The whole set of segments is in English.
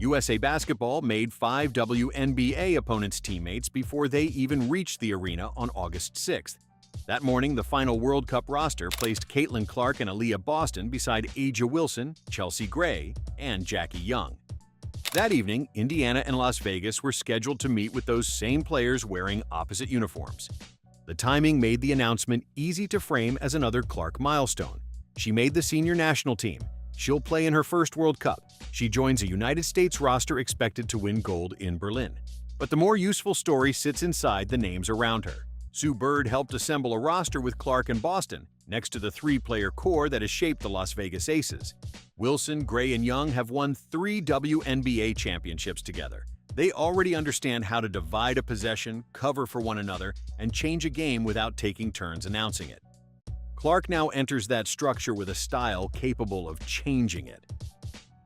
USA Basketball made 5 WNBA opponents teammates before they even reached the arena on August 6th. That morning, the final World Cup roster placed Caitlin Clark and Aliyah Boston beside A'ja Wilson, Chelsea Gray, and Jackie Young. That evening, Indiana and Las Vegas were scheduled to meet with those same players wearing opposite uniforms. The timing made the announcement easy to frame as another Clark milestone. She made the senior national team. She'll play in her first World Cup. She joins a United States roster expected to win gold in Berlin. But the more useful story sits inside the names around her. Sue Bird helped assemble a roster with Clark and Boston, next to the three-player core that has shaped the Las Vegas Aces. Wilson, Gray, and Young have won 3 WNBA championships together. They already understand how to divide a possession, cover for one another, and change a game without taking turns announcing it. Clark now enters that structure with a style capable of changing it.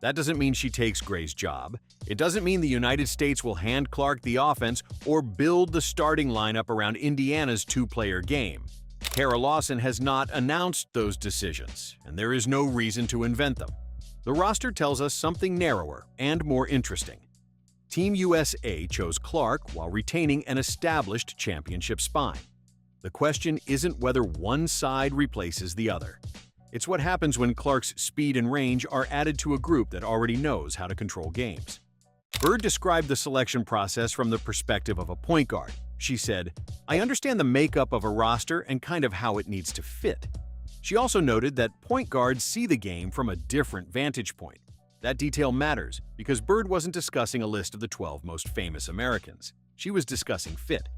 That doesn't mean she takes Gray's job. It doesn't mean the United States will hand Clark the offense or build the starting lineup around Indiana's 2-player game. Kara Lawson has not announced those decisions, and there is no reason to invent them. The roster tells us something narrower and more interesting. Team USA chose Clark while retaining an established championship spine. The question isn't whether one side replaces the other. It's what happens when Clark's speed and range are added to a group that already knows how to control games. Bird described the selection process from the perspective of a point guard. She said, "I understand the makeup of a roster and kind of how it needs to fit." She also noted that point guards see the game from a different vantage point. That detail matters because Bird wasn't discussing a list of the 12 most famous Americans. She was discussing fit.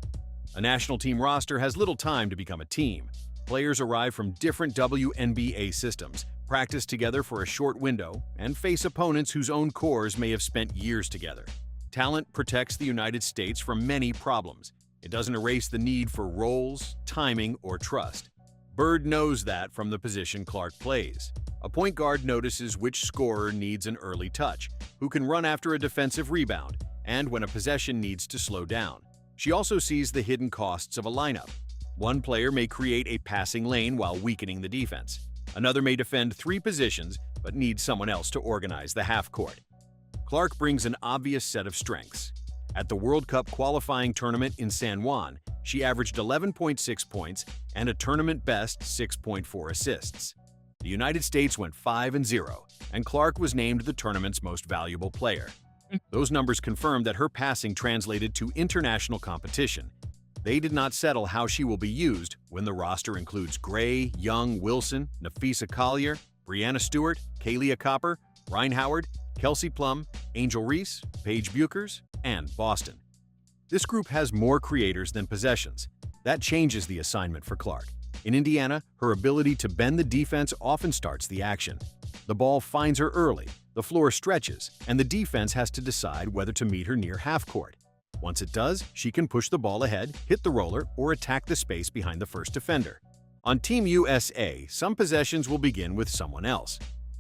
A national team roster has little time to become a team. Players arrive from different WNBA systems, practice together for a short window, and face opponents whose own cores may have spent years together. Talent protects the United States from many problems. It doesn't erase the need for roles, timing, or trust. Bird knows that from the position Clark plays. A point guard notices which scorer needs an early touch, who can run after a defensive rebound, and when a possession needs to slow down. She also sees the hidden costs of a lineup. One player may create a passing lane while weakening the defense. Another may defend 3 positions but needs someone else to organize the half-court. Clark brings an obvious set of strengths. At the World Cup qualifying tournament in San Juan, she averaged 11.6 points and a tournament-best 6.4 assists. The United States went 5-0, and Clark was named the tournament's most valuable player. Those numbers confirmed that her passing translated to international competition. They did not settle how she will be used when the roster includes Gray, Young, Wilson, Napheesa Collier, Breanna Stewart, Kahleah Copper, Rhyne Howard, Kelsey Plum, Angel Reese, Paige Buchers, and Boston. This group has more creators than possessions. That changes the assignment for Clark. In Indiana, her ability to bend the defense often starts the action. The ball finds her early, the floor stretches, and the defense has to decide whether to meet her near half-court. Once it does, she can push the ball ahead, hit the roller, or attack the space behind the first defender. On Team USA, some possessions will begin with someone else.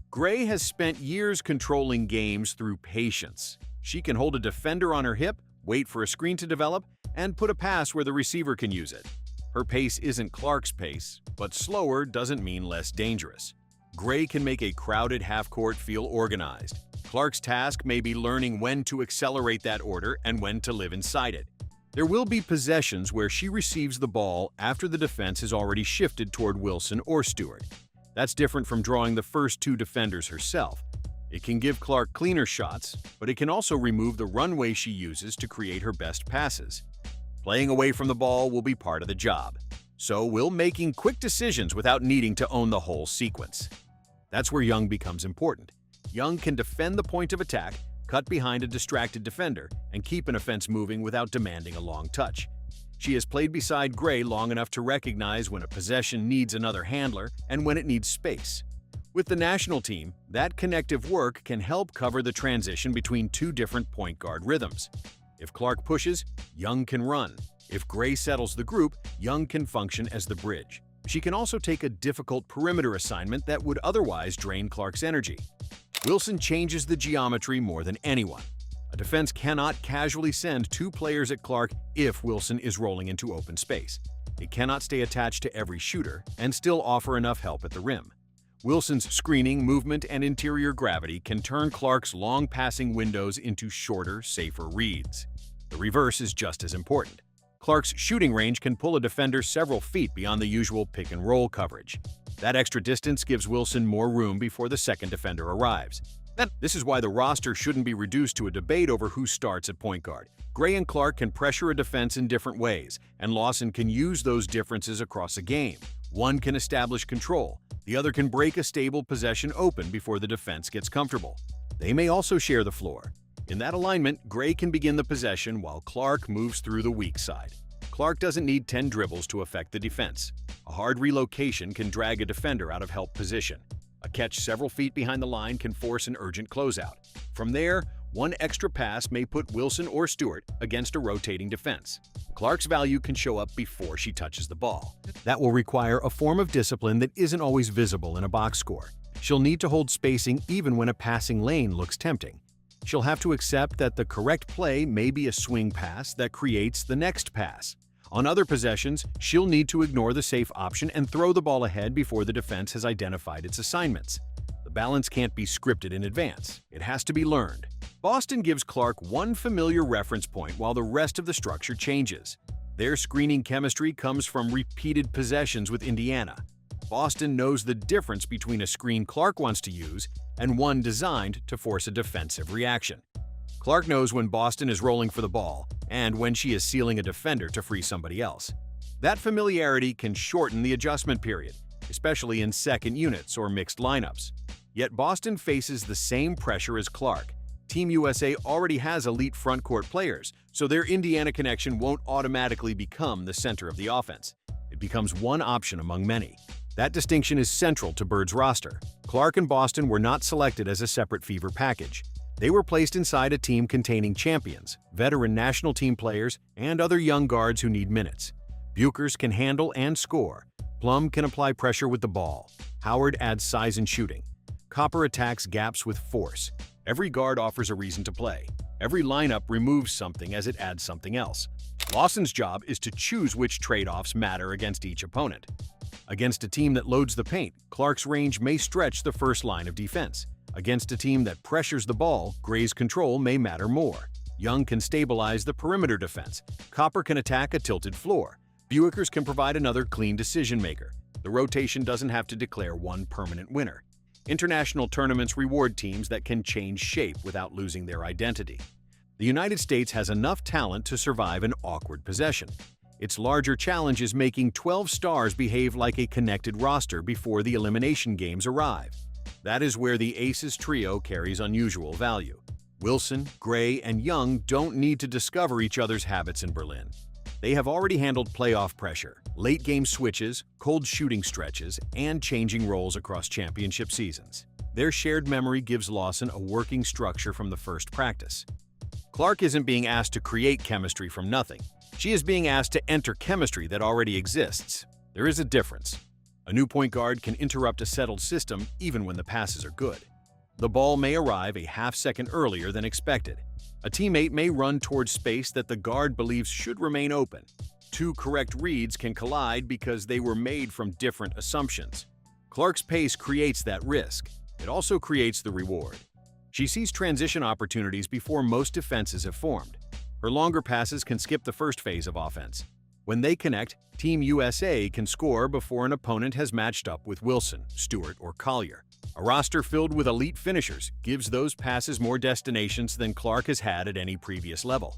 Gray has spent years controlling games through patience. She can hold a defender on her hip, wait for a screen to develop, and put a pass where the receiver can use it. Her pace isn't Clark's pace, but slower doesn't mean less dangerous. Gray can make a crowded half-court feel organized. Clark's task may be learning when to accelerate that order and when to live inside it. There will be possessions where she receives the ball after the defense has already shifted toward Wilson or Stewart. That's different from drawing the first 2 defenders herself. It can give Clark cleaner shots, but it can also remove the runway she uses to create her best passes. Playing away from the ball will be part of the job. So will making quick decisions without needing to own the whole sequence. That's where Young becomes important. Young can defend the point of attack, cut behind a distracted defender, and keep an offense moving without demanding a long touch. She has played beside Gray long enough to recognize when a possession needs another handler and when it needs space. With the national team, that connective work can help cover the transition between 2 different point guard rhythms. If Clark pushes, Young can run. If Gray settles the group, Young can function as the bridge. She can also take a difficult perimeter assignment that would otherwise drain Clark's energy. Wilson changes the geometry more than anyone. A defense cannot casually send 2 players at Clark if Wilson is rolling into open space. It cannot stay attached to every shooter and still offer enough help at the rim. Wilson's screening, movement, and interior gravity can turn Clark's long passing windows into shorter, safer reads. The reverse is just as important. Clark's shooting range can pull a defender several feet beyond the usual pick-and-roll coverage. That extra distance gives Wilson more room before the second defender arrives. This is why the roster shouldn't be reduced to a debate over who starts at point guard. Gray and Clark can pressure a defense in different ways, and Lawson can use those differences across a game. One can establish control, the other can break a stable possession open before the defense gets comfortable. They may also share the floor. In that alignment, Gray can begin the possession while Clark moves through the weak side. Clark doesn't need 10 dribbles to affect the defense. A hard relocation can drag a defender out of help position. A catch several feet behind the line can force an urgent closeout. From there, one extra pass may put Wilson or Stewart against a rotating defense. Clark's value can show up before she touches the ball. That will require a form of discipline that isn't always visible in a box score. She'll need to hold spacing even when a passing lane looks tempting. She'll have to accept that the correct play may be a swing pass that creates the next pass. On other possessions, she'll need to ignore the safe option and throw the ball ahead before the defense has identified its assignments. The balance can't be scripted in advance. It has to be learned. Boston gives Clark one familiar reference point while the rest of the structure changes. Their screening chemistry comes from repeated possessions with Indiana. Boston knows the difference between a screen Clark wants to use and one designed to force a defensive reaction. Clark knows when Boston is rolling for the ball and when she is sealing a defender to free somebody else. That familiarity can shorten the adjustment period, especially in second units or mixed lineups. Yet Boston faces the same pressure as Clark. Team USA already has elite frontcourt players, so their Indiana connection won't automatically become the center of the offense. It becomes one option among many. That distinction is central to Bird's roster. Clark and Boston were not selected as a separate fever package. They were placed inside a team containing champions, veteran national team players, and other young guards who need minutes. Buchers can handle and score. Plum can apply pressure with the ball. Howard adds size and shooting. Copper attacks gaps with force. Every guard offers a reason to play. Every lineup removes something as it adds something else. Lawson's job is to choose which trade-offs matter against each opponent. Against a team that loads the paint, Clark's range may stretch the first line of defense. Against a team that pressures the ball, Gray's control may matter more. Young can stabilize the perimeter defense. Copper can attack a tilted floor. Buchers can provide another clean decision-maker. The rotation doesn't have to declare one permanent winner. International tournaments reward teams that can change shape without losing their identity. The United States has enough talent to survive an awkward possession. Its larger challenge is making 12 stars behave like a connected roster before the elimination games arrive. That is where the Aces trio carries unusual value. Wilson, Gray, and Young don't need to discover each other's habits in Berlin. They have already handled playoff pressure, late-game switches, cold shooting stretches, and changing roles across championship seasons. Their shared memory gives Lawson a working structure from the first practice. Clark isn't being asked to create chemistry from nothing. She is being asked to enter chemistry that already exists. There is a difference. A new point guard can interrupt a settled system even when the passes are good. The ball may arrive a half-second earlier than expected. A teammate may run towards space that the guard believes should remain open. Two correct reads can collide because they were made from different assumptions. Clark's pace creates that risk. It also creates the reward. She sees transition opportunities before most defenses have formed. Her longer passes can skip the first phase of offense. When they connect, Team USA can score before an opponent has matched up with Wilson, Stewart, or Collier. A roster filled with elite finishers gives those passes more destinations than Clark has had at any previous level.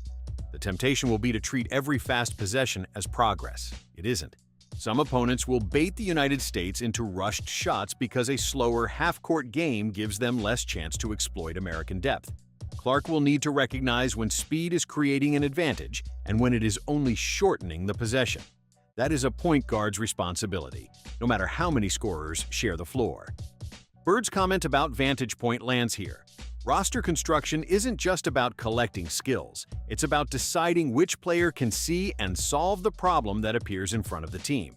The temptation will be to treat every fast possession as progress. It isn't. Some opponents will bait the United States into rushed shots because a slower half-court game gives them less chance to exploit American depth. Clark will need to recognize when speed is creating an advantage and when it is only shortening the possession. That is a point guard's responsibility, no matter how many scorers share the floor. Bird's comment about vantage point lands here. Roster construction isn't just about collecting skills. It's about deciding which player can see and solve the problem that appears in front of the team.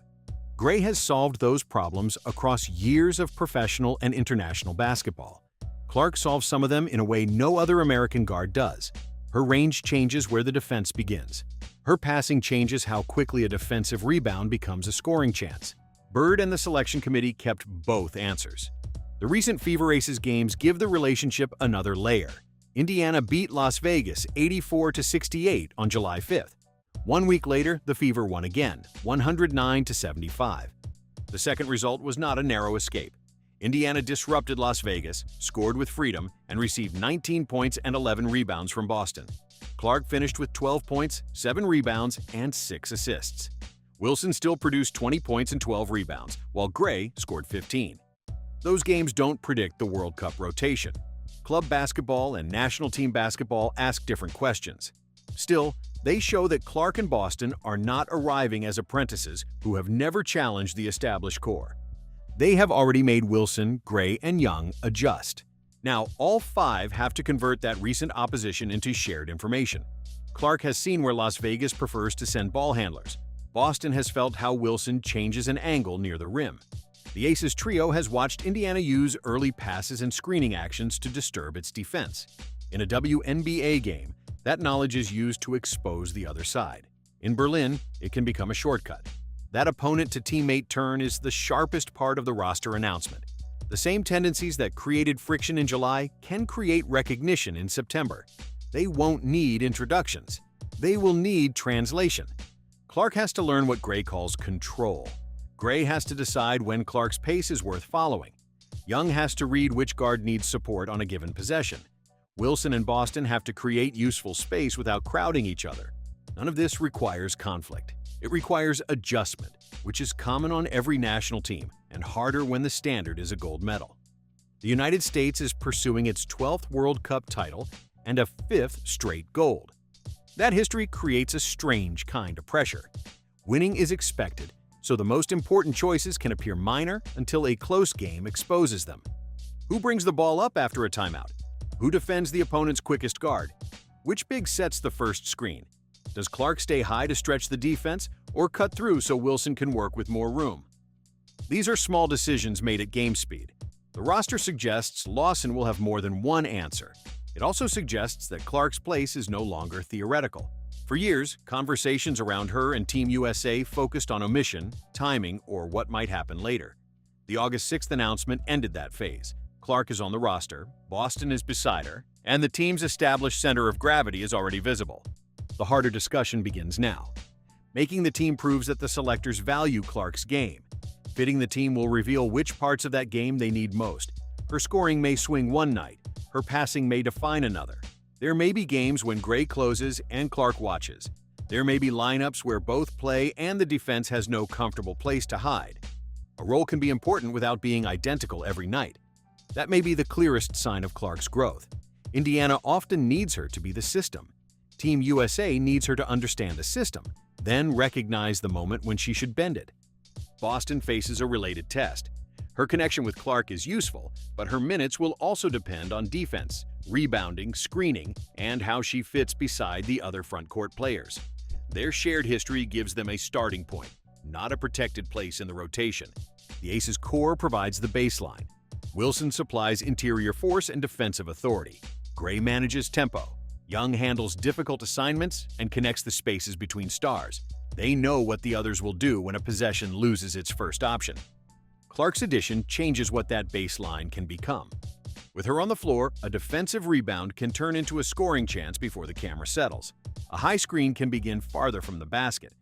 Gray has solved those problems across years of professional and international basketball. Clark solves some of them in a way no other American guard does. Her range changes where the defense begins. Her passing changes how quickly a defensive rebound becomes a scoring chance. Bird and the selection committee kept both answers. The recent Fever Aces games give the relationship another layer. Indiana beat Las Vegas 84-68 on July 5th. 1 week later, the Fever won again, 109-75. The second result was not a narrow escape. Indiana disrupted Las Vegas, scored with freedom, and received 19 points and 11 rebounds from Boston. Clark finished with 12 points, 7 rebounds, and 6 assists. Wilson still produced 20 points and 12 rebounds, while Gray scored 15. Those games don't predict the World Cup rotation. Club basketball and national team basketball ask different questions. Still, they show that Clark and Boston are not arriving as apprentices who have never challenged the established core. They have already made Wilson, Gray, and Young adjust. Now, all 5 have to convert that recent opposition into shared information. Clark has seen where Las Vegas prefers to send ball handlers. Boston has felt how Wilson changes an angle near the rim. The Aces trio has watched Indiana use early passes and screening actions to disturb its defense. In a WNBA game, that knowledge is used to expose the other side. In Berlin, it can become a shortcut. That opponent-to-teammate turn is the sharpest part of the roster announcement. The same tendencies that created friction in July can create recognition in September. They won't need introductions. They will need translation. Clark has to learn what Gray calls control. Gray has to decide when Clark's pace is worth following. Young has to read which guard needs support on a given possession. Wilson and Boston have to create useful space without crowding each other. None of this requires conflict. It requires adjustment, which is common on every national team and harder when the standard is a gold medal. The United States is pursuing its 12th World Cup title and a 5th straight gold. That history creates a strange kind of pressure. Winning is expected, so the most important choices can appear minor until a close game exposes them. Who brings the ball up after a timeout? Who defends the opponent's quickest guard? Which big sets the first screen? Does Clark stay high to stretch the defense or cut through so Wilson can work with more room? These are small decisions made at game speed. The roster suggests Lawson will have more than one answer. It also suggests that Clark's place is no longer theoretical. For years, conversations around her and Team USA focused on omission, timing, or what might happen later. The August 6th announcement ended that phase. Clark is on the roster, Boston is beside her, and the team's established center of gravity is already visible. The harder discussion begins now. Making the team proves that the selectors value Clark's game. Fitting the team will reveal which parts of that game they need most. Her scoring may swing one night, her passing may define another. There may be games when Gray closes and Clark watches. There may be lineups where both play and the defense has no comfortable place to hide. A role can be important without being identical every night. That may be the clearest sign of Clark's growth. Indiana often needs her to be the system. Team USA needs her to understand the system, then recognize the moment when she should bend it. Boston faces a related test. Her connection with Clark is useful, but her minutes will also depend on defense, rebounding, screening, and how she fits beside the other front court players. Their shared history gives them a starting point, not a protected place in the rotation. The Aces' core provides the baseline. Wilson supplies interior force and defensive authority. Gray manages tempo. Young handles difficult assignments and connects the spaces between stars. They know what the others will do when a possession loses its first option. Clark's addition changes what that baseline can become. With her on the floor, a defensive rebound can turn into a scoring chance before the camera settles. A high screen can begin farther from the basket.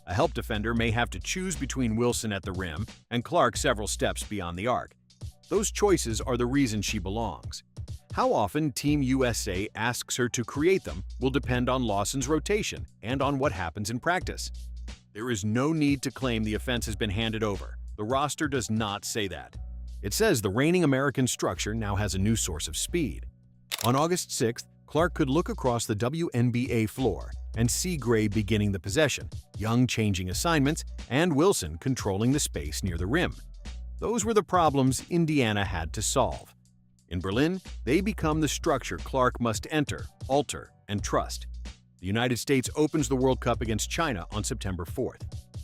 A help defender may have to choose between Wilson at the rim and Clark several steps beyond the arc. Those choices are the reason she belongs. How often Team USA asks her to create them will depend on Lawson's rotation and on what happens in practice. There is no need to claim the offense has been handed over. The roster does not say that. It says the reigning American structure now has a new source of speed. On August 6th, Clark could look across the WNBA floor and see Gray beginning the possession, Young changing assignments, and Wilson controlling the space near the rim. Those were the problems Indiana had to solve. In Berlin, they become the structure Clark must enter, alter, and trust. The United States opens the World Cup against China on September 4th.